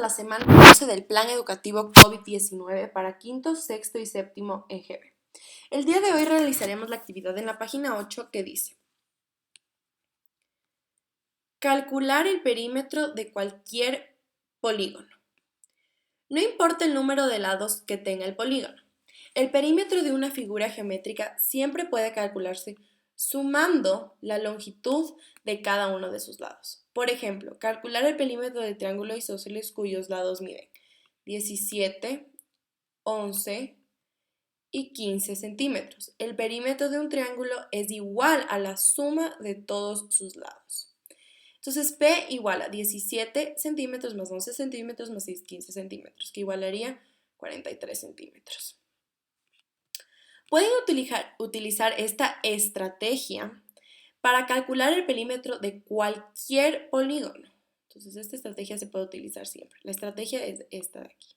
La semana 12 del Plan Educativo COVID-19 para quinto, sexto y séptimo en GB. El día de hoy realizaremos la actividad en la página 8 que dice: calcular el perímetro de cualquier polígono. No importa el número de lados que tenga el polígono. El perímetro de una figura geométrica siempre puede calcularse sumando la longitud de cada uno de sus lados. Por ejemplo, calcular el perímetro del triángulo isósceles cuyos lados miden 17, 11 y 15 centímetros. El perímetro de un triángulo es igual a la suma de todos sus lados. Entonces, P igual a 17 centímetros más 11 centímetros más 15 centímetros, que igualaría 43 centímetros. Pueden utilizar esta estrategia para calcular el perímetro de cualquier polígono. Entonces, esta estrategia se puede utilizar siempre. La estrategia es esta de aquí.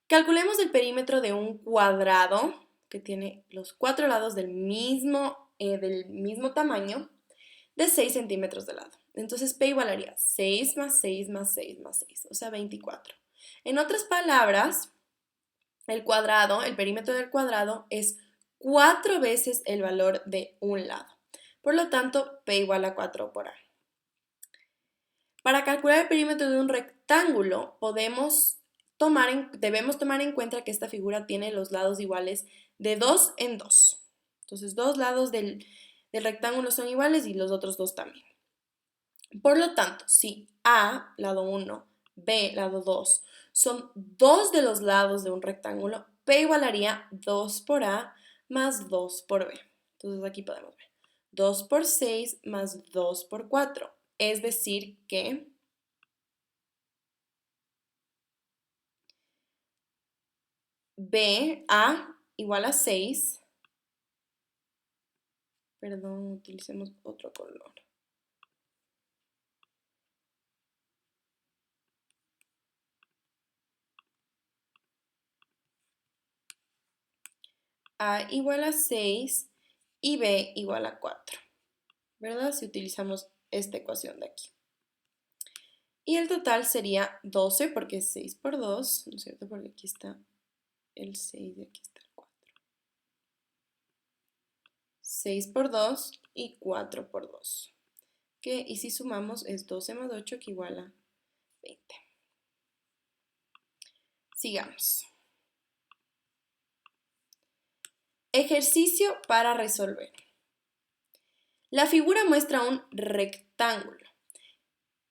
Calculemos el perímetro de un cuadrado que tiene los 4 lados del mismo tamaño, de 6 centímetros de lado. Entonces, P igualaría 6 más 6 más 6 más 6, o sea, 24. En otras palabras, el perímetro del cuadrado es 4 veces el valor de un lado. Por lo tanto, P igual a 4 por A. Para calcular el perímetro de un rectángulo, debemos tomar en cuenta que esta figura tiene los lados iguales de 2 en 2. Entonces, dos lados del rectángulo son iguales y los otros dos también. Por lo tanto, si A, lado 1, B, lado 2, son dos de los lados de un rectángulo, P igualaría 2 por A más 2 por B. Entonces aquí podemos ver 2 por 6 más 2 por 4. Es decir que A igual a 6. Perdón, utilicemos otro color. A igual a 6 y B igual a 4, ¿verdad? Si utilizamos esta ecuación de aquí. Y el total sería 12 porque es 6 por 2, ¿no es cierto? Porque aquí está el 6 y aquí está el 4. 6 por 2 y 4 por 2. Y si sumamos es 12 más 8 que iguala 20. Sigamos. Ejercicio para resolver. La figura muestra un rectángulo.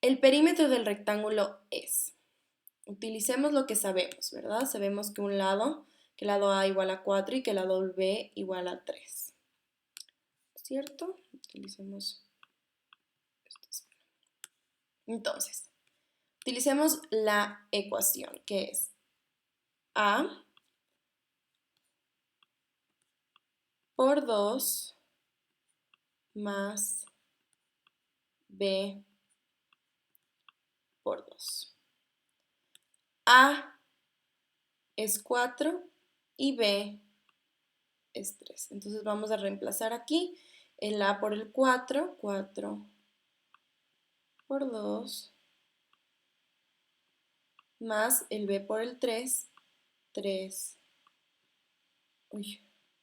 El perímetro del rectángulo es. Utilicemos lo que sabemos, ¿verdad? Sabemos que el lado A igual a 4 y que el lado B igual a 3. ¿Cierto? Utilicemos esto. Entonces, utilicemos la ecuación que es A por 2 más B por 2. A es 4 y B es 3. Entonces vamos a reemplazar aquí el A por el 4, 4 por 2, más el B por el 3, 3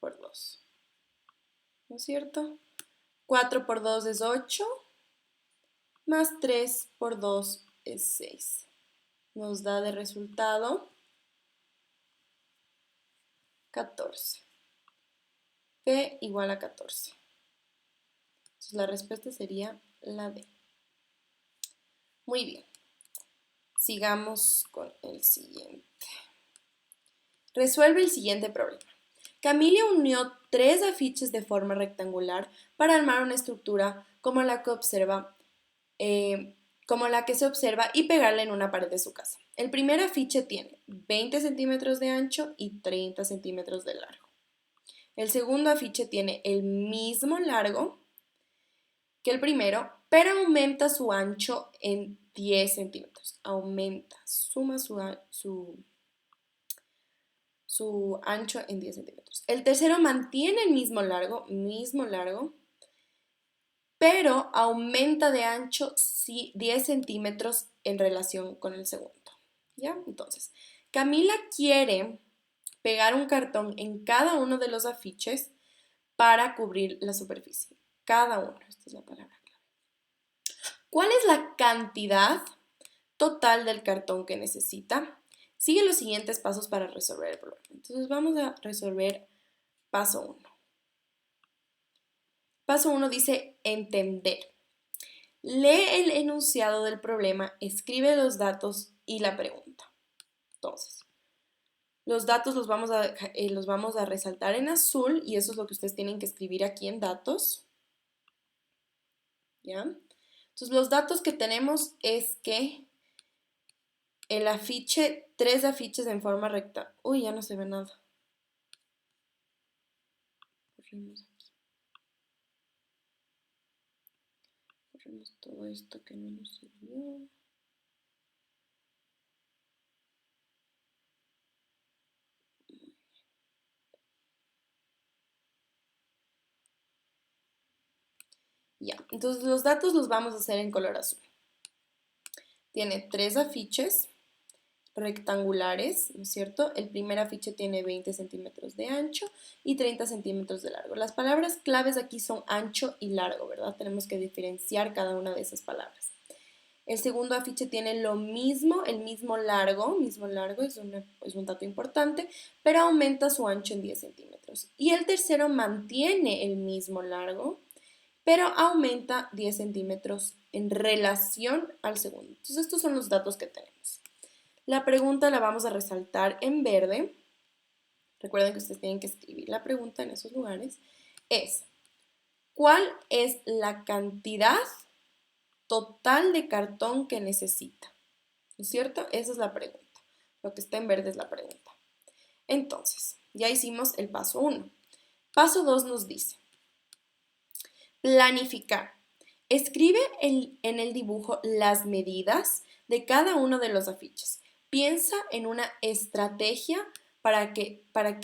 por 2. ¿No es cierto? 4 por 2 es 8, más 3 por 2 es 6. Nos da de resultado 14. P igual a 14. Entonces la respuesta sería la D. Muy bien. Sigamos con el siguiente. Resuelve el siguiente problema. Camila unió 3 afiches de forma rectangular para armar una estructura como la que se observa y pegarla en una pared de su casa. El primer afiche tiene 20 centímetros de ancho y 30 centímetros de largo. El segundo afiche tiene el mismo largo que el primero, pero aumenta su ancho en 10 centímetros. Suma su ancho en 10 centímetros. El tercero mantiene el mismo largo, pero aumenta de ancho 10 centímetros en relación con el segundo. ¿Ya? Entonces, Camila quiere pegar un cartón en cada uno de los afiches para cubrir la superficie. Cada uno, esta es la palabra clave. ¿Cuál es la cantidad total del cartón que necesita? Sigue los siguientes pasos para resolver el problema. Entonces vamos a resolver paso 1. Paso 1 dice entender. Lee el enunciado del problema, escribe los datos y la pregunta. Entonces, los datos los vamos a resaltar en azul y eso es lo que ustedes tienen que escribir aquí en datos. ¿Ya? Entonces, los datos que tenemos es que el afiche, 3 afiches en forma recta. Uy, ya no se ve nada. Corremos aquí. Corremos todo esto que no nos sirvió. Ya, entonces los datos los vamos a hacer en color azul. Tiene 3 afiches rectangulares, ¿no es cierto? El primer afiche tiene 20 centímetros de ancho y 30 centímetros de largo. Las palabras claves aquí son ancho y largo, ¿verdad? Tenemos que diferenciar cada una de esas palabras. El segundo afiche tiene lo mismo, el mismo largo es un dato importante, pero aumenta su ancho en 10 centímetros. Y el tercero mantiene el mismo largo, pero aumenta 10 centímetros en relación al segundo. Entonces estos son los datos que tenemos. La pregunta la vamos a resaltar en verde. Recuerden que ustedes tienen que escribir la pregunta en esos lugares. Es, ¿cuál es la cantidad total de cartón que necesita? ¿No es cierto? Esa es la pregunta. Lo que está en verde es la pregunta. Entonces, ya hicimos el paso 1. Paso 2 nos dice, planificar. Escribe en el dibujo las medidas de cada uno de los afiches. Piensa en una estrategia para que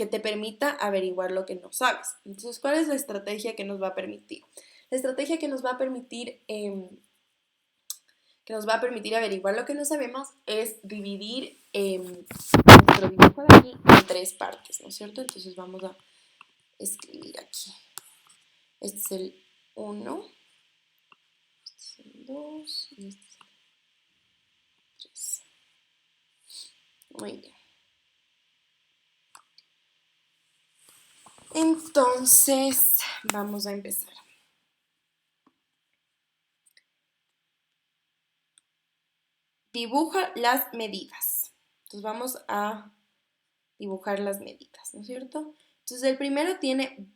te permita averiguar lo que no sabes. Entonces, ¿cuál es la estrategia que nos va a permitir? La estrategia que nos va a permitir, averiguar lo que no sabemos es dividir nuestro dibujo de aquí en 3 partes, ¿no es cierto? Entonces vamos a escribir aquí. Este es el 1, este es el 2 y este es el 3. Muy bien. Entonces, vamos a empezar. Dibuja las medidas. Entonces, vamos a dibujar las medidas, ¿no es cierto? Entonces, el primero tiene,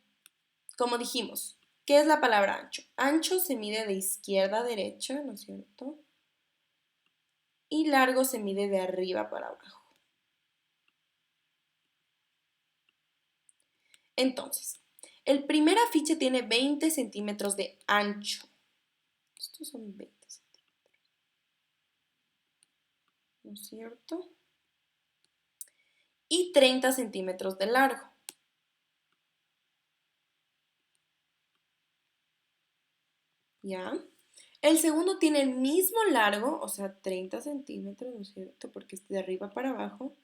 como dijimos, ¿qué es la palabra ancho? Ancho se mide de izquierda a derecha, ¿no es cierto? Y largo se mide de arriba para abajo. Entonces, el primer afiche tiene 20 centímetros de ancho. Estos son 20 centímetros. ¿No es cierto? Y 30 centímetros de largo. ¿Ya? El segundo tiene el mismo largo, o sea, 30 centímetros, ¿no es cierto? Porque es de arriba para abajo.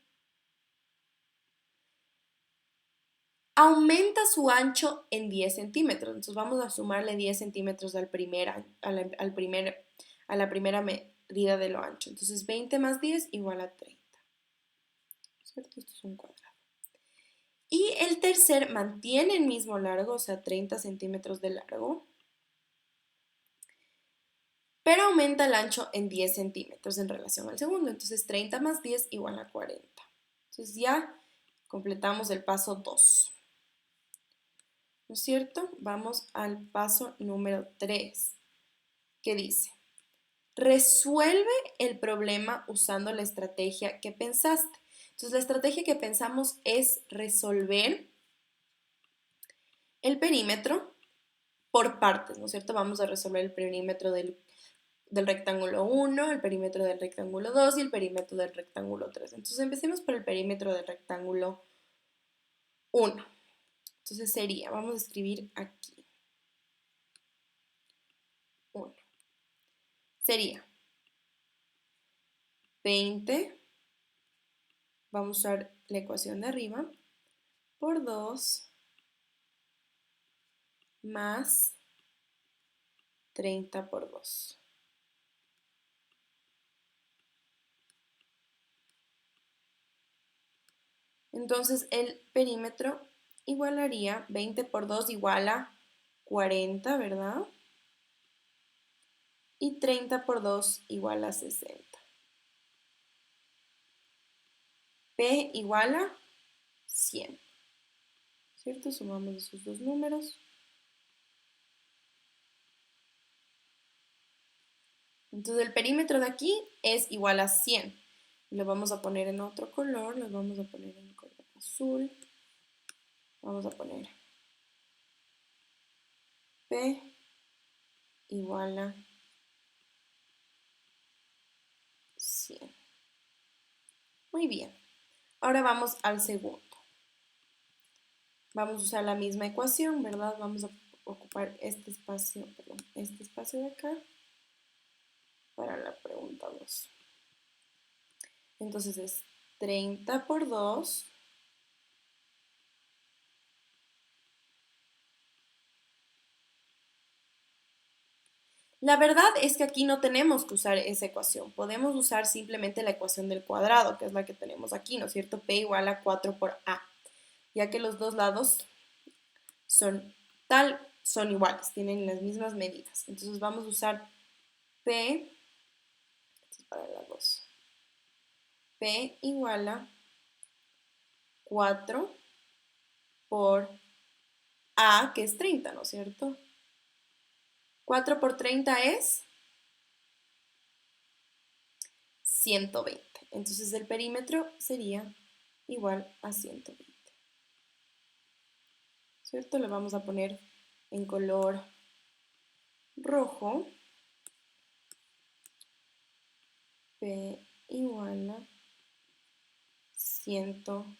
Aumenta su ancho en 10 centímetros. Entonces vamos a sumarle 10 centímetros a la primera medida de lo ancho. Entonces 20 más 10 igual a 30. ¿Cierto? Esto es un cuadrado. Y el tercer mantiene el mismo largo, o sea, 30 centímetros de largo, pero aumenta el ancho en 10 centímetros en relación al segundo. Entonces 30 más 10 igual a 40. Entonces ya completamos el paso 2. ¿No es cierto? Vamos al paso número 3, que dice, resuelve el problema usando la estrategia que pensaste. Entonces, la estrategia que pensamos es resolver el perímetro por partes, ¿no es cierto? Vamos a resolver el perímetro del rectángulo 1, el perímetro del rectángulo 2 y el perímetro del rectángulo 3. Entonces, empecemos por el perímetro del rectángulo 1. Entonces sería, vamos a escribir aquí, sería 20, vamos a usar la ecuación de arriba, por 2 más 30 por 2. Entonces el perímetro igualaría 20 por 2 igual a 40, ¿verdad? Y 30 por 2 igual a 60. P igual a 100. ¿Cierto? Sumamos esos dos números. Entonces el perímetro de aquí es igual a 100. Lo vamos a poner en otro color, lo vamos a poner en color azul. Vamos a poner P igual a 100. Muy bien. Ahora vamos al segundo. Vamos a usar la misma ecuación, ¿verdad? Vamos a ocupar este espacio, perdón, este espacio de acá para la pregunta 2. Entonces es 30 por 2 La verdad es que aquí no tenemos que usar esa ecuación. Podemos usar simplemente la ecuación del cuadrado, que es la que tenemos aquí, ¿no es cierto? P igual a 4 por A, ya que los dos lados son iguales, tienen las mismas medidas. Entonces vamos a usar P, esto es para la 2, P igual a 4 por A, que es 30, ¿no es cierto? 4 por 30 es 120. Entonces el perímetro sería igual a 120. ¿Cierto? Le vamos a poner en color rojo. P igual a 120.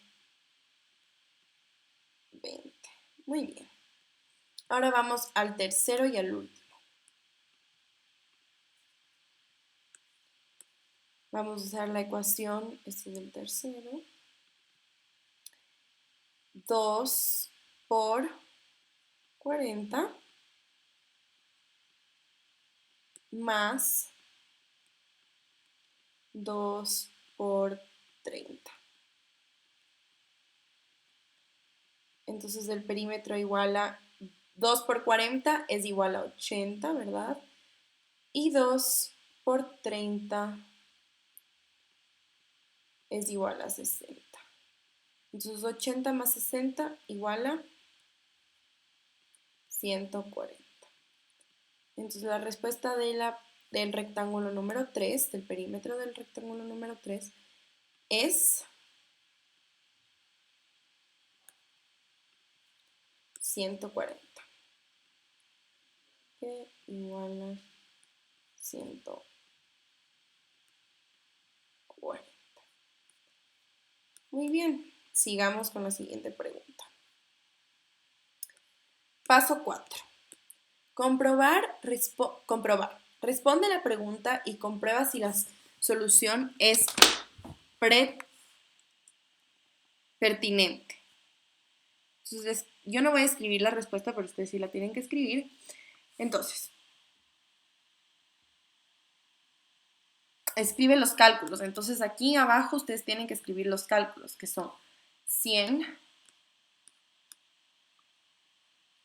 Muy bien. Ahora vamos al tercero y al último. Vamos a usar la ecuación, este es el tercero. 2 por 40 más 2 por 30. Entonces el perímetro igual a 2 por 40 es igual a 80, ¿verdad? Y 2 por 30 es igual a 60. Entonces 80 más 60 igual a 140. Entonces la respuesta del rectángulo número 3, del perímetro del rectángulo número 3, es 140. Que igual a 140. Muy bien, sigamos con la siguiente pregunta. Paso 4. Comprobar. Responde la pregunta y comprueba si la solución es pertinente. Entonces, yo no voy a escribir la respuesta, pero ustedes sí la tienen que escribir. Entonces, escribe los cálculos. Entonces, aquí abajo ustedes tienen que escribir los cálculos, que son 100.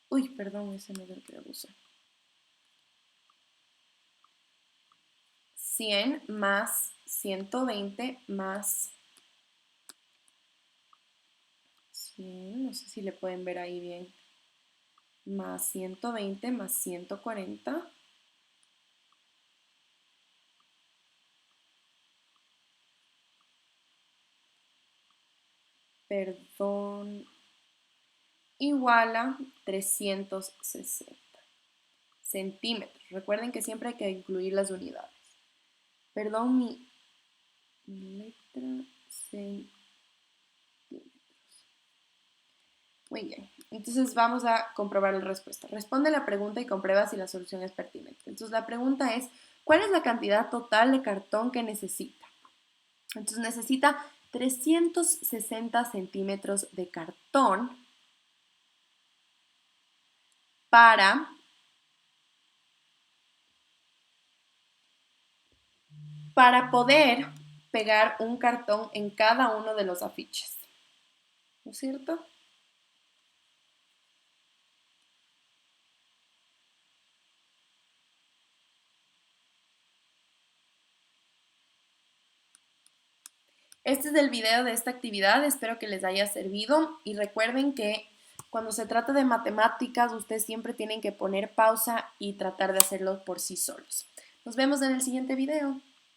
Uy, perdón, ese no es el que usar. 100 más 120 más 100, no sé si le pueden ver ahí bien, más 120 más 140. Perdón, igual a 360 centímetros. Recuerden que siempre hay que incluir las unidades. Perdón, mi letra centímetros. Muy bien. Entonces vamos a comprobar la respuesta. Responde la pregunta y comprueba si la solución es pertinente. Entonces la pregunta es, ¿Cuál es la cantidad total de cartón que necesita? Entonces necesita 360 centímetros de cartón para poder pegar un cartón en cada uno de los afiches. ¿No es cierto? Este es el video de esta actividad, espero que les haya servido y recuerden que cuando se trata de matemáticas ustedes siempre tienen que poner pausa y tratar de hacerlo por sí solos. Nos vemos en el siguiente video.